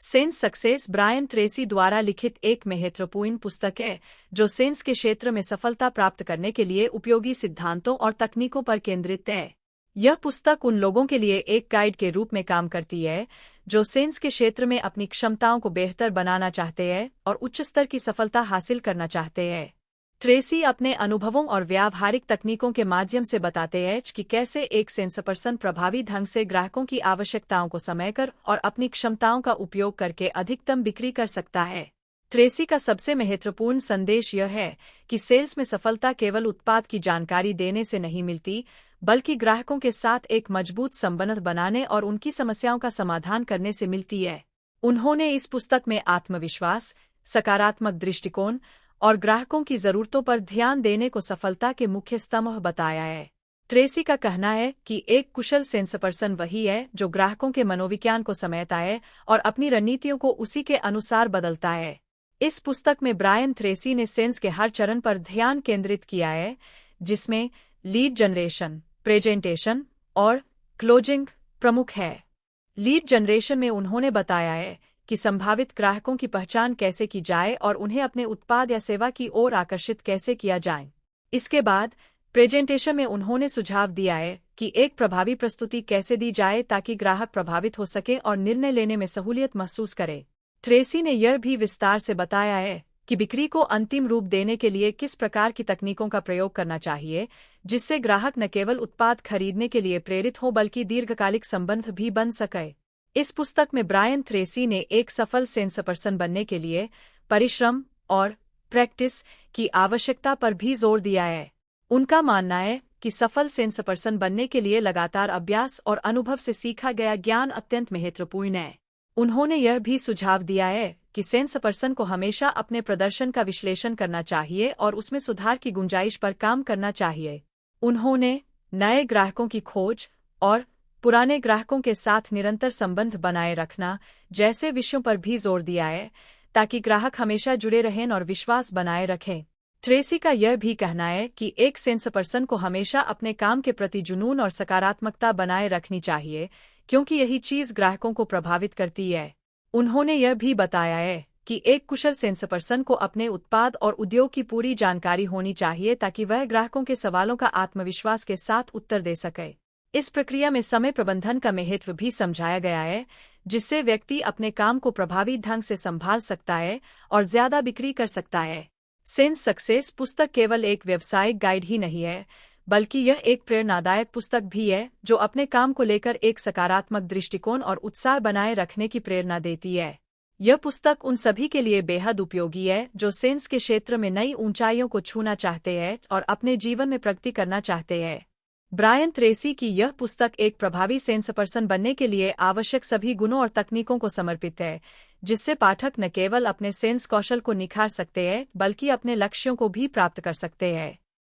Sales success Brian Tracy द्वारा लिखित एक महत्वपूर्ण पुस्तक है जो सेल्स के क्षेत्र में सफलता प्राप्त करने के लिए उपयोगी सिद्धांतों और तकनीकों पर केंद्रित है। यह पुस्तक उन लोगों के लिए एक गाइड के रूप में काम करती है जो सेल्स के क्षेत्र में अपनी क्षमताओं को बेहतर बनाना चाहते हैं और उच्च स्तर की सफलता हासिल करना चाहते हैं। ट्रेसी अपने अनुभवों और व्यावहारिक तकनीकों के माध्यम से बताते हैं कि कैसे एक सेल्स पर्सन प्रभावी ढंग से ग्राहकों की आवश्यकताओं को समझकर और अपनी क्षमताओं का उपयोग करके अधिकतम बिक्री कर सकता है। ट्रेसी का सबसे महत्वपूर्ण संदेश यह है कि सेल्स में सफलता केवल उत्पाद की जानकारी देने से नहीं मिलती, बल्कि ग्राहकों के साथ एक मजबूत संबंध बनाने और उनकी समस्याओं का समाधान करने से मिलती है। उन्होंने इस पुस्तक में आत्मविश्वास, सकारात्मक दृष्टिकोण और ग्राहकों की जरूरतों पर ध्यान देने को सफलता के मुख्य स्तंभ बताया है। ट्रेसी का कहना है कि एक कुशल सेल्स पर्सन वही है जो ग्राहकों के मनोविज्ञान को समझता है और अपनी रणनीतियों को उसी के अनुसार बदलता है। इस पुस्तक में ब्रायन ट्रेसी ने सेल्स के हर चरण पर ध्यान केंद्रित किया है, जिसमें लीड जनरेशन, प्रेजेंटेशन और क्लोजिंग प्रमुख है। लीड जनरेशन में उन्होंने बताया है कि संभावित ग्राहकों की पहचान कैसे की जाए और उन्हें अपने उत्पाद या सेवा की ओर आकर्षित कैसे किया जाए। इसके बाद प्रेजेंटेशन में उन्होंने सुझाव दिया है कि एक प्रभावी प्रस्तुति कैसे दी जाए ताकि ग्राहक प्रभावित हो सके और निर्णय लेने में सहूलियत महसूस करे। ट्रेसी ने यह भी विस्तार से बताया है कि बिक्री को अंतिम रूप देने के लिए किस प्रकार की तकनीकों का प्रयोग करना चाहिए, जिससे ग्राहक न केवल उत्पाद खरीदने के लिए प्रेरित हो बल्कि दीर्घकालिक संबंध भी बन सके। इस पुस्तक में ब्रायन ट्रेसी ने एक सफल सेल्स पर्सन बनने के लिए परिश्रम और प्रैक्टिस की आवश्यकता पर भी जोर दिया है। उनका मानना है कि सफल सेल्स पर्सन बनने के लिए लगातार अभ्यास और अनुभव से सीखा गया ज्ञान अत्यंत महत्वपूर्ण है। उन्होंने यह भी सुझाव दिया है कि सेल्स पर्सन को हमेशा अपने प्रदर्शन का विश्लेषण करना चाहिए और उसमें सुधार की गुंजाइश पर काम करना चाहिए। उन्होंने नए ग्राहकों की खोज और पुराने ग्राहकों के साथ निरंतर संबंध बनाए रखना जैसे विषयों पर भी जोर दिया है, ताकि ग्राहक हमेशा जुड़े रहें और विश्वास बनाए रखें। ट्रेसी का यह भी कहना है कि एक सेल्स पर्सन को हमेशा अपने काम के प्रति जुनून और सकारात्मकता बनाए रखनी चाहिए, क्योंकि यही चीज ग्राहकों को प्रभावित करती है। उन्होंने यह भी बताया है कि एक कुशल सेल्स पर्सन को अपने उत्पाद और उद्योग की पूरी जानकारी होनी चाहिए ताकि वह ग्राहकों के सवालों का आत्मविश्वास के साथ उत्तर दे सके। इस प्रक्रिया में समय प्रबंधन का महत्व भी समझाया गया है, जिससे व्यक्ति अपने काम को प्रभावी ढंग से संभाल सकता है और ज्यादा बिक्री कर सकता है। सेल्स सक्सेस पुस्तक केवल एक व्यावसायिक गाइड ही नहीं है, बल्कि यह एक प्रेरणादायक पुस्तक भी है जो अपने काम को लेकर एक सकारात्मक दृष्टिकोण और उत्साह बनाए रखने की प्रेरणा देती है। यह पुस्तक उन सभी के लिए बेहद उपयोगी है जो सेल्स के क्षेत्र में नई ऊंचाइयों को छूना चाहते हैं और अपने जीवन में प्रगति करना चाहते हैं। ब्रायन ट्रेसी की यह पुस्तक एक प्रभावी सेल्स पर्सन बनने के लिए आवश्यक सभी गुणों और तकनीकों को समर्पित है, जिससे पाठक न केवल अपने सेल्स कौशल को निखार सकते हैं बल्कि अपने लक्ष्यों को भी प्राप्त कर सकते हैं।